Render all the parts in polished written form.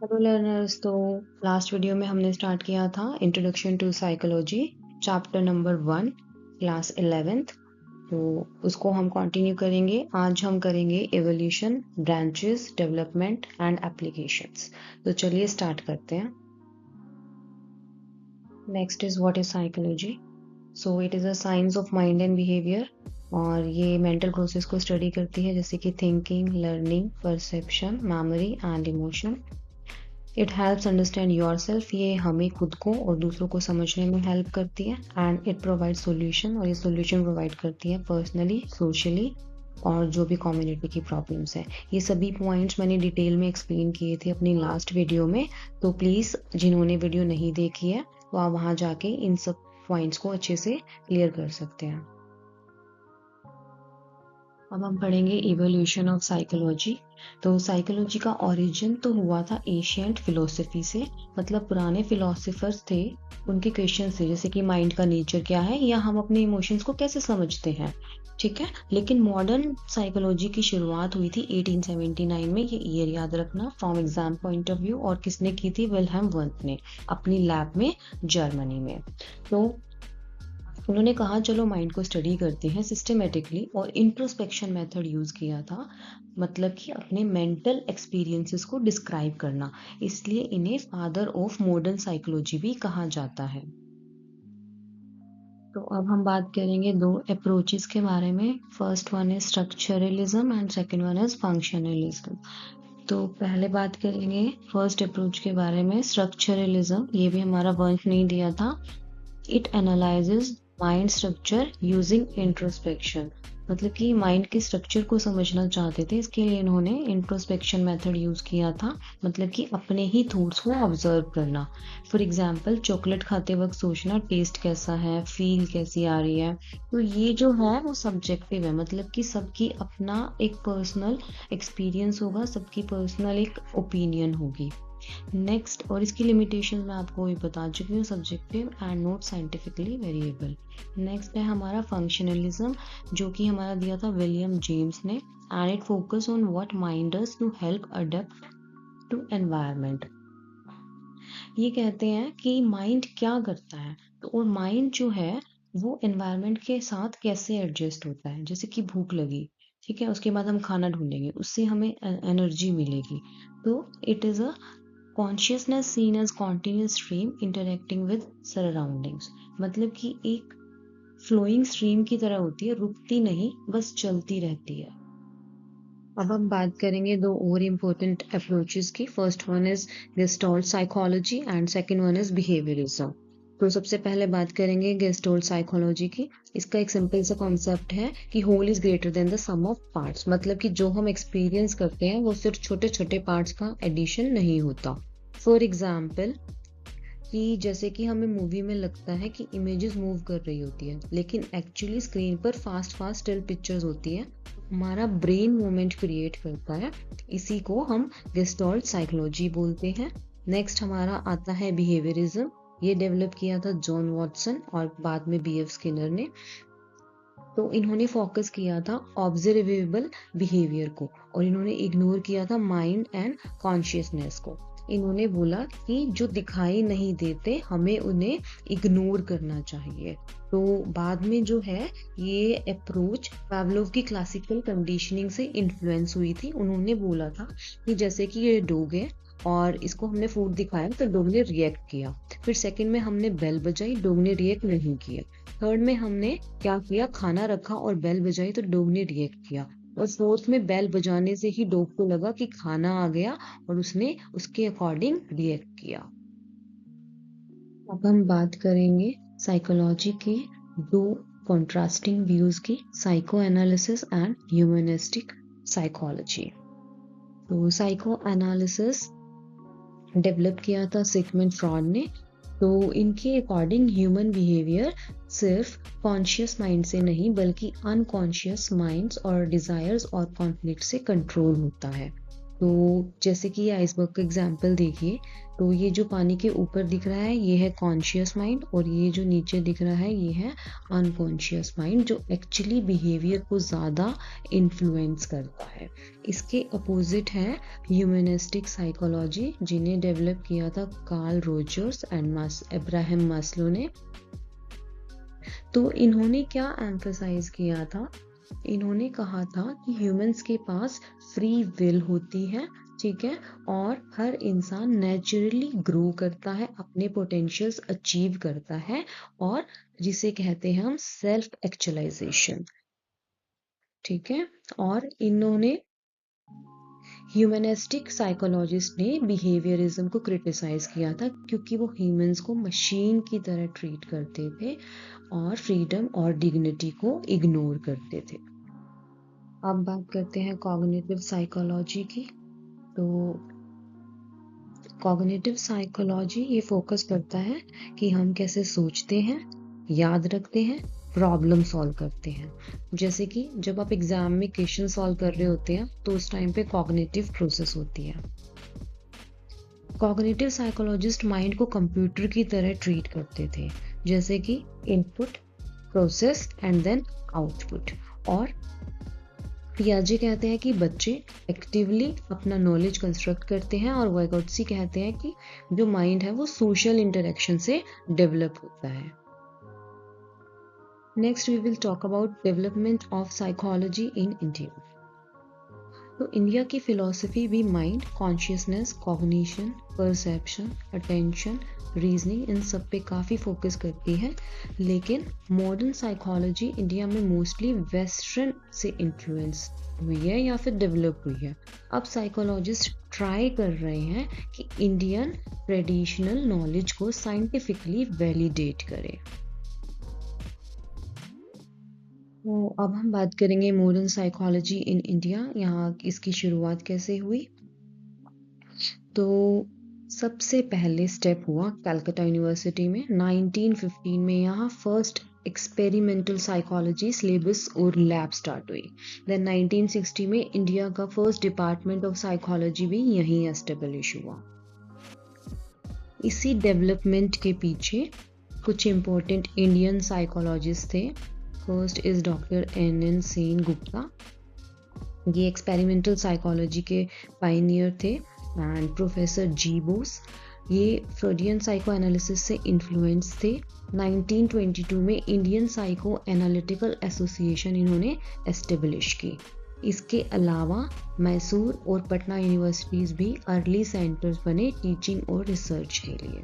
Hello learners. तो last video में हमने स्टार्ट किया था introduction to psychology chapter number 1 class 11th। तो उसको हम कंटिन्यू करेंगे। आज हम करेंगे evolution, branches, development and applications. तो चलिए स्टार्ट करते हैं। Next is what is psychology. So it is a science of mind and behaviour, और ये मेंटल प्रोसेस को स्टडी करती है, जैसे कि thinking, learning, perception, memory and emotion. It helps understand yourself, ये हमें खुद को और दूसरों को समझने में हेल्प करती है। एंड इट प्रोवाइड सॉल्यूशन, और ये सॉल्यूशन प्रोवाइड करती है पर्सनली, सोशली, और जो भी कम्युनिटी की प्रॉब्लम्स है। ये सभी पॉइंट्स मैंने डिटेल में एक्सप्लेन किए थे अपनी लास्ट वीडियो में। तो प्लीज़ जिन्होंने वीडियो नहीं देखी है तो आप वहाँ जाके इन सब पॉइंट्स को अच्छे से क्लियर कर सकते हैं। अब हम पढ़ेंगे इवोल्यूशन ऑफ साइकोलॉजी। तो साइकोलॉजी का ओरिजिन तो हुआ था एशियंट फिलोसफी से, मतलब पुराने फिलोसफर्स थे, उनके क्वेश्चन थे, जैसे कि माइंड का नेचर क्या है या हम अपने इमोशंस को कैसे समझते हैं। ठीक है, लेकिन मॉडर्न साइकोलॉजी की शुरुआत हुई थी 1879 में। ये ईयर याद रखना from exam point of view. और किसने की थी? विल्हेम वंत ने, अपनी लैब में जर्मनी में। तो उन्होंने कहा चलो माइंड को स्टडी करते हैं सिस्टमेटिकली, और इंट्रोस्पेक्शन मेथड यूज किया था, मतलब कि अपने मेंटल एक्सपीरियंसेस को डिस्क्राइब करना। इसलिए इन्हें फादर ऑफ मॉडर्न साइकोलॉजी भी कहा जाता है। तो अब हम बात करेंगे दो अप्रोचेस के बारे में। First one is structuralism and second one is functionalism. तो पहले बात करेंगे फर्स्ट अप्रोच के बारे में, स्ट्रक्चरलिज्म। ये भी हमारा वंश नहीं दिया था। It analyses mind structure using introspection, मतलब कि माइंड के स्ट्रक्चर को समझना चाहते थे, इसके लिए इन्होंने इंट्रोस्पेक्शन मेथड यूज किया था, मतलब कि अपने ही थॉट्स को ऑब्जर्व करना। फॉर एग्जांपल, चॉकलेट खाते वक्त सोचना टेस्ट कैसा है, फील कैसी आ रही है। तो ये जो है वो सब्जेक्टिव है, मतलब कि सबकी अपना एक पर्सनल एक्सपीरियंस होगा, सबकी पर्सनल एक ओपिनियन होगी। नेक्स्ट, और इसकी लिमिटेशन मैं आपको भी बता चुकी हूँ, subjective and not scientifically variable. Next है हमारा फंक्शनलिज्म, जो कि हमारा दिया था विलियम जेम्स ने, and it focus on what mind does to help adapt to environment. ये कहते हैं कि माइंड क्या करता है, तो और माइंड जो है वो एनवायरनमेंट के साथ कैसे एडजस्ट होता है। जैसे कि भूख लगी, ठीक है, उसके बाद हम खाना ढूंढेंगे, उससे हमें एनर्जी मिलेगी। तो it is a consciousness seen as continuous stream interacting with surroundings, मतलब कि एक फ्लोइंग स्ट्रीम की तरह होती है, रुकती नहीं, बस चलती रहती है। अब हम बात करेंगे दो और इम्पोर्टेंट अप्रोचेस की। First one is gestalt psychology and second one is behaviourism. तो सबसे पहले बात करेंगे गेस्टोल्ट साइकोलॉजी की। इसका एक सिंपल सा कॉन्सेप्ट है कि whole is greater than the sum of parts, मतलब कि जो हम एक्सपीरियंस करते हैं वो सिर्फ छोटे छोटे पार्ट्स का एडिशन नहीं होता। फॉर एग्जाम्पल, कि जैसे कि हमें मूवी में लगता है कि इमेजेस मूव कर रही होती है, लेकिन एक्चुअली स्क्रीन पर फास्ट फास्ट स्टिल पिक्चर्स होती है। हमारा ब्रेन मूवमेंट क्रिएट करता है, इसी को हम गेस्टॉल्ट साइकोलॉजी बोलते हैं। नेक्स्ट हमारा आता है बिहेवियरिज्म। ये डेवलप किया था जॉन वॉटसन और बाद में बी एफ स्किनर ने। तो इन्होंने फोकस किया था ऑब्जर्वेबल बिहेवियर को, और इन्होंने इग्नोर किया था माइंड एंड कॉन्शियसनेस को। इन्होंने बोला कि जो दिखाई नहीं देते हमें उन्हें इग्नोर करना चाहिए। तो बाद में जो है ये अप्रोच पावलोव की क्लासिकल कंडीशनिंग से इन्फ्लुएंस हुई थी। उन्होंने बोला था कि जैसे कि ये डॉग है और इसको हमने फूड दिखाया तो डॉग ने रिएक्ट किया। फिर सेकंड में हमने बेल बजाई, डॉग ने रिएक्ट नहीं किया। थर्ड में हमने क्या किया, खाना रखा और बेल बजाई तो डॉग ने रिएक्ट किया। और फोर्थ में बेल बजाने से ही डॉग को लगा कि खाना आ गया और उसने उसके अकॉर्डिंग रिएक्ट किया। अब हम बात करेंगे साइकोलॉजी के दो कॉन्ट्रास्टिंग व्यूज की, psycho analysis and humanistic psychology. तो साइको एनालिसिस डेवलप किया था सिगमंड फ्रॉइड ने। तो इनके अकॉर्डिंग ह्यूमन बिहेवियर सिर्फ कॉन्शियस माइंड से नहीं बल्कि अनकॉन्शियस माइंड्स और डिजायर्स और कॉन्फ्लिक्ट से कंट्रोल होता है। तो जैसे कि ये आइसबर्ग का एग्जांपल देखिए, तो ये जो पानी के ऊपर दिख रहा है ये है कॉन्शियस माइंड, और ये जो नीचे दिख रहा है ये है अनकॉन्शियस माइंड, जो एक्चुअली बिहेवियर को ज़्यादा इन्फ्लुएंस करता है। इसके अपोजिट है ह्यूमनिस्टिक साइकोलॉजी, जिन्हें डेवलप किया था Carl Rogers and Abraham Maslow ने। तो इन्होंने क्या एम्फसाइज किया था, इन्होंने कहा था कि ह्यूमंस के पास फ्री विल होती है, ठीक है, और हर इंसान नेचुरली ग्रो करता है, अपने पोटेंशियल्स अचीव करता है, और जिसे कहते हैं हम सेल्फ एक्चुअलाइजेशन, ठीक है। और इन्होंने ह्यूमनिस्टिक साइकोलॉजिस्ट ने बिहेवियरिज्म को क्रिटिसाइज किया था, क्योंकि वो ह्यूमंस को मशीन की तरह ट्रीट करते थे और फ्रीडम और डिग्निटी को इग्नोर करते थे। अब बात करते हैं कॉग्निटिव साइकोलॉजी की। तो कॉग्निटिव साइकोलॉजी ये फोकस करता है कि हम कैसे सोचते हैं, याद रखते हैं, प्रॉब्लम सॉल्व करते हैं। जैसे कि जब आप एग्जाम में क्वेश्चन सॉल्व कर रहे होते हैं तो उस टाइम पे कॉग्निटिव प्रोसेस होती है। कॉग्निटिव साइकोलॉजिस्ट माइंड को कंप्यूटर की तरह ट्रीट करते थे, जैसे कि input, process and then output. और पियाजे कहते हैं कि बच्चे एक्टिवली अपना नॉलेज कंस्ट्रक्ट करते हैं, और वाइगोत्स्की कहते हैं कि जो माइंड है वो सोशल इंटरेक्शन से डेवलप होता है। Next we will talk about development of psychology in India. तो इंडिया की फिलॉसफी भी mind, consciousness, cognition, perception, attention, reasoning, इन सब पे काफ़ी फोकस करती है। लेकिन मॉडर्न साइकोलॉजी इंडिया में मोस्टली वेस्टर्न से इन्फ्लुएंस हुई है या फिर डेवलप हुई है। अब साइकोलॉजिस्ट ट्राई कर रहे हैं कि इंडियन ट्रेडिशनल नॉलेज को साइंटिफिकली वैलिडेट करें। तो अब हम बात करेंगे मॉडर्न साइकोलॉजी इन इंडिया, यहाँ इसकी शुरुआत कैसे हुई। तो सबसे पहले स्टेप हुआ कलकत्ता यूनिवर्सिटी में 1915 में। यहाँ फर्स्ट एक्सपेरिमेंटल साइकोलॉजी सिलेबस और लैब स्टार्ट हुई। देन 1960 में इंडिया का फर्स्ट डिपार्टमेंट ऑफ साइकोलॉजी भी यहीं एस्टेब्लिश हुआ। इसी डेवलपमेंट के पीछे कुछ इम्पोर्टेंट इंडियन साइकोलॉजिस्ट थे। First is doctor N.N. Sen Gupta, ये एक्सपेरिमेंटल साइकोलॉजी के पायनियर थे। एंड प्रोफेसर जी बोस, ये फ्रॉडियन साइको एनालिसिस से इन्फ्लुएंस थे। 1922 में इंडियन साइको एनालिटिकल एसोसिएशन इन्होंने एस्टेब्लिश की। इसके अलावा मैसूर और पटना यूनिवर्सिटीज भी अर्ली सेंटर्स बने टीचिंग और रिसर्च के लिए।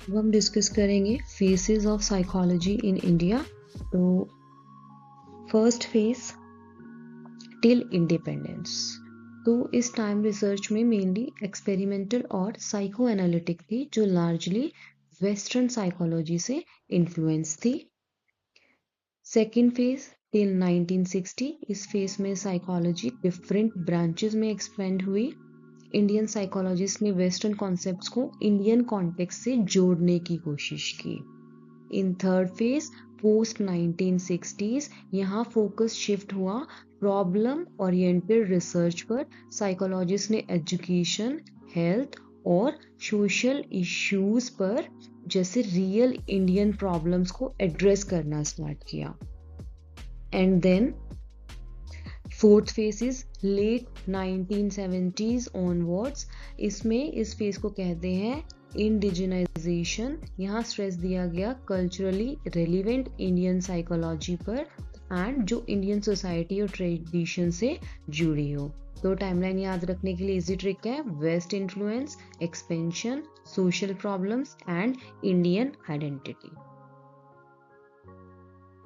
अब हम डिस्कस करेंगे faces of psychology in India. तो फर्स्ट फेस टिल इंडिपेंडेंस। तो इस टाइम रिसर्च में मेनली एक्सपेरिमेंटल और साइको एनालिटिक थी, जो लार्जली वेस्टर्न साइकोलॉजी से इन्फ्लुएंस थी। सेकेंड फेज टिल 1960, इस फेज में साइकोलॉजी डिफरेंट ब्रांचेस में एक्सपेंड हुई। इंडियन साइकोलॉजिस्ट ने वेस्टर्न कॉन्सेप्ट्स को इंडियन कॉन्टेक्स्ट से जोड़ने की कोशिश की। In third phase post 1960s, यहाँ फोकस शिफ्ट हुआ प्रॉब्लम ओरिएंटेड रिसर्च पर। साइकोलॉजिस्ट ने एजुकेशन, हेल्थ और सोशल इश्यूज पर जैसे रियल इंडियन प्रॉब्लम्स को एड्रेस करना स्टार्ट किया। And then fourth phase is late 1970s onwards. इसमें इस फेज को कहते हैं इंडिजिनाइजेशन। यहाँ स्ट्रेस दिया गया कल्चरली रेलिवेंट इंडियन साइकोलॉजी पर एंड जो इंडियन सोसाइटी और ट्रेडिशन से जुड़ी हो। तो टाइमलाइन याद रखने के लिए इजी ट्रिक है, west influence, expansion, social problems and Indian identity.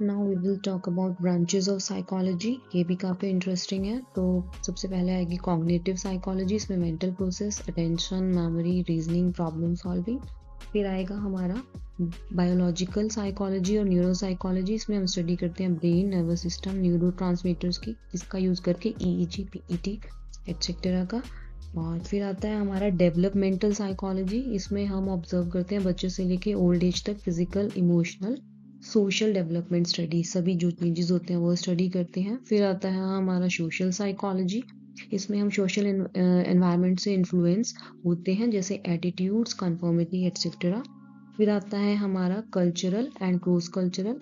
Now we will talk about branches of psychology, ये भी काफ़ी इंटरेस्टिंग है। तो सबसे पहले आएगी कॉग्निटिव साइकोलॉजी, इसमें mental process, attention, memory, reasoning, problem solving. फिर आएगा हमारा बायोलॉजिकल साइकोलॉजी और न्यूरो साइकोलॉजी, इसमें हम स्टडी करते हैं brain, nervous system, neuro transmitters की, इसका यूज़ करके EEG, PET एक्सेट्रा का। और फिर आता है हमारा डेवलपमेंटल साइकोलॉजी, इसमें हम ऑब्जर्व करते हैं बच्चे से लेके ओल्ड एज तक physical, emotional, social development study, सभी जो चेंजेस होते हैं वो स्टडी करते हैं। फिर आता है हमारा सोशल साइकोलॉजी, इसमें हम सोशल एनवायरनमेंट से इन्फ्लुएंस होते हैं, जैसे एटीट्यूड्स, कंफर्मिटी एटसेट्रा। फिर आता है हमारा कल्चरल एंड क्रॉस कल्चरल।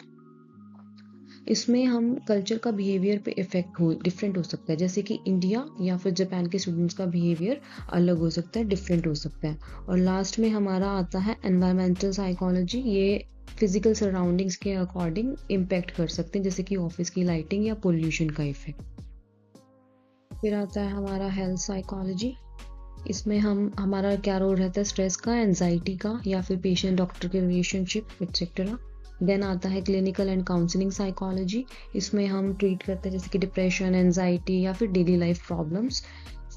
इसमें हम कल्चर का बिहेवियर पे इफेक्ट हो डिफरेंट हो सकता है, जैसे कि इंडिया या फिर जापान के स्टूडेंट्स का बिहेवियर अलग हो सकता है, डिफरेंट हो सकता है। और लास्ट में हमारा आता है एनवायरमेंटल साइकोलॉजी। ये फिजिकल सराउंडिंग्स के अकॉर्डिंग इम्पैक्ट कर सकते हैं, जैसे कि ऑफिस की लाइटिंग या पोल्यूशन का इफेक्ट। फिर आता है हमारा हेल्थ साइकोलॉजी। इसमें हम हमारा क्या रोल रहता है, स्ट्रेस का, एंजाइटी का, या फिर पेशेंट डॉक्टर के रिलेशनशिप एक्सेट्रा। देन आता है क्लिनिकल एंड काउंसलिंग साइकोलॉजी। इसमें हम ट्रीट करते हैं जैसे कि डिप्रेशन, एंजाइटी या फिर डेली लाइफ प्रॉब्लम्स।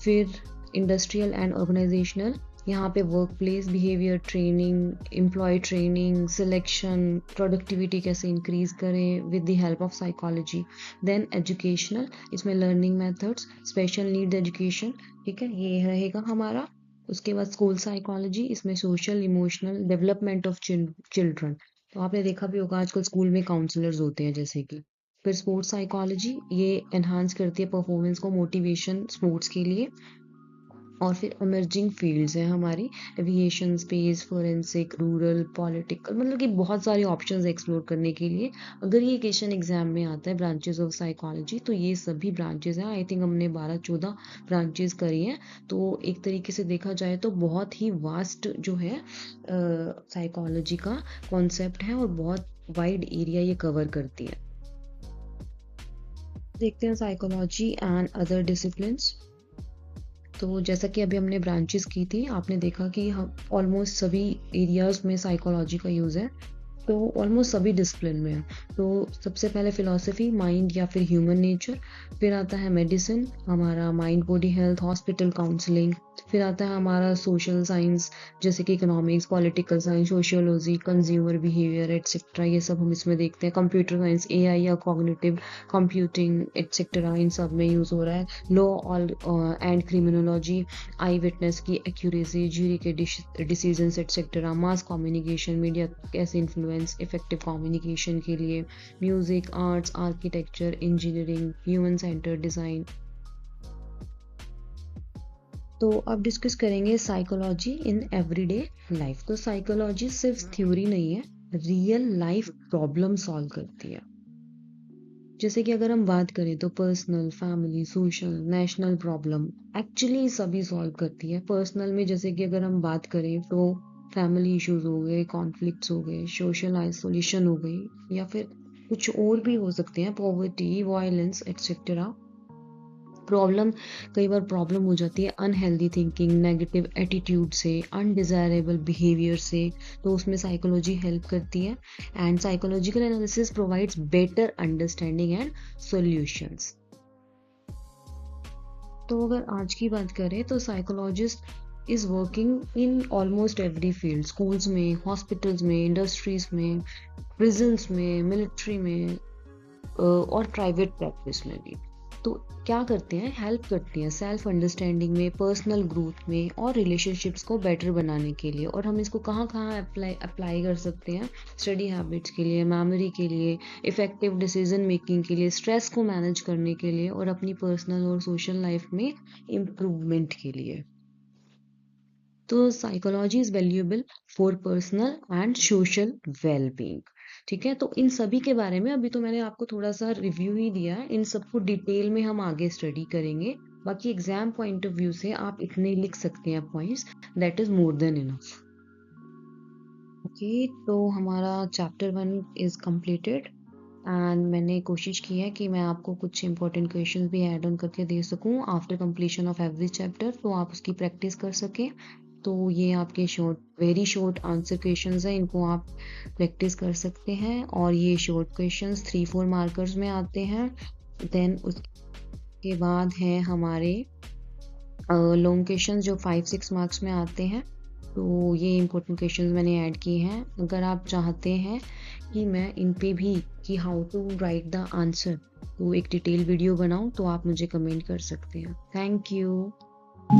फिर इंडस्ट्रियल एंड ऑर्गेनाइजेशनल, यहाँ पे work place behaviour training, employee training, selection, productivity कैसे इंक्रीज करें with the help of psychology. Then educational, इसमें learning methods, special needs education, ठीक है, ये रहेगा हमारा। उसके बाद स्कूल साइकोलॉजी, इसमें social emotional development of children. तो आपने देखा भी होगा आजकल स्कूल में काउंसलर्स होते हैं जैसे कि। फिर स्पोर्ट्स साइकोलॉजी, ये एनहांस करती है परफॉर्मेंस को, मोटिवेशन स्पोर्ट्स के लिए। और फिर इमर्जिंग फील्ड्स हैं हमारी, aviation, space, forensic, rural, political, मतलब कि बहुत सारे ऑप्शंस एक्सप्लोर करने के लिए। अगर ये क्वेश्चन एग्जाम में आता है ब्रांचेस ऑफ साइकोलॉजी, तो ये सभी ब्रांचेस हैं। आई थिंक हमने 12-14 ब्रांचेस करी हैं। तो एक तरीके से देखा जाए तो बहुत ही वास्ट जो है साइकोलॉजी का कॉन्सेप्ट है, और बहुत वाइड एरिया ये कवर करती है। देखते हैं साइकोलॉजी एंड अदर डिसिप्लिन्स। तो जैसा कि अभी हमने ब्रांचेस की थी, आपने देखा कि हम ऑलमोस्ट सभी एरियाज में साइकोलॉजी का यूज़ है, तो ऑलमोस्ट सभी डिसिप्लिन में है। तो सबसे पहले फिलॉसफी, माइंड या फिर ह्यूमन नेचर। फिर आता है मेडिसिन, हमारा mind body health, hospital counselling. फिर आता है हमारा सोशल साइंस, जैसे कि economics, political science, sociology, consumer behaviour etcetera, ये सब हम इसमें देखते हैं। कंप्यूटर साइंस, एआई या कॉग्निटिव कंप्यूटिंग एटसेट्रा, इन सब में यूज़ हो रहा है। Law and criminology, I witness की एक्यूरेसी, ज्यूरी के decisions etcetera, mass communication, media कैसे इन्फ्लुएंस इफेक्टिव कम्युनिकेशन के लिए, music, arts, architecture, engineering, human centre design. तो अब डिस्कस करेंगे साइकोलॉजी इन एवरीडे लाइफ। तो साइकोलॉजी सिर्फ थ्योरी नहीं है, रियल लाइफ प्रॉब्लम सॉल्व करती है। जैसे कि अगर हम बात करें तो personal, family, social, national problem actually सभी सॉल्व करती है। पर्सनल में जैसे कि अगर हम बात करें तो फैमिली इश्यूज हो गए, कॉन्फ्लिक्ट्स हो गए, सोशल आइसोलेशन हो गई, या फिर कुछ और भी हो सकते हैं, पॉवर्टी, वायलेंस एटसेट्रा। प्रॉब्लम, कई बार प्रॉब्लम हो जाती है अनहेल्दी थिंकिंग, नेगेटिव एटीट्यूड से, अनडिजायरेबल बिहेवियर से, तो उसमें साइकोलॉजी हेल्प करती है। And psychological analysis provides better understanding and solutions. तो अगर आज की बात करें तो psychologist is working in almost every field, schools में, हॉस्पिटल्स में, इंडस्ट्रीज में, प्रिजन्स में, मिलिट्री में, और प्राइवेट प्रैक्टिस में भी। तो क्या करते हैं, हेल्प करते हैं सेल्फ अंडरस्टैंडिंग में, पर्सनल ग्रोथ में, और रिलेशनशिप्स को बेटर बनाने के लिए। और हम इसको कहाँ कहाँ अप्लाई कर सकते हैं, स्टडी हैबिट्स के लिए, मेमोरी के लिए, इफेक्टिव डिसीजन मेकिंग के लिए, स्ट्रेस को मैनेज करने के लिए, और अपनी पर्सनल और सोशल लाइफ में इम्प्रूवमेंट के लिए। तो psychology is valuable for personal and social wellbeing. ठीक है, तो इन सभी के बारे में अभी तो मैंने आपको थोड़ा सा रिव्यू ही दिया है, इन सबको डिटेल में हम आगे स्टडी करेंगे। बाकी एग्जाम पॉइंट ऑफ व्यू से आप इतने लिख सकते हैं points, that is more than enough. Okay, तो हमारा चैप्टर 1 इज कंप्लीटेड, एंड मैंने कोशिश की है कि मैं आपको कुछ इंपॉर्टेंट क्वेश्चंस भी ऐड ऑन करके दे सकूं after completion of every chapter, तो आप उसकी प्रैक्टिस कर सकें। तो ये आपके वेरी शॉर्ट आंसर क्वेश्चंस हैं, इनको आप प्रैक्टिस कर सकते हैं। और ये शॉर्ट क्वेश्चंस 3-4 मार्कर्स में आते हैं। देन उसके बाद है हमारे लॉन्ग क्वेश्चन जो 5-6 मार्क्स में आते हैं। तो ये इंपॉर्टेंट क्वेश्चंस मैंने ऐड किए हैं। अगर आप चाहते हैं कि मैं इन पे भी कि how to write the answer तो एक डिटेल वीडियो बनाऊं, तो आप मुझे कमेंट कर सकते हैं। Thank you.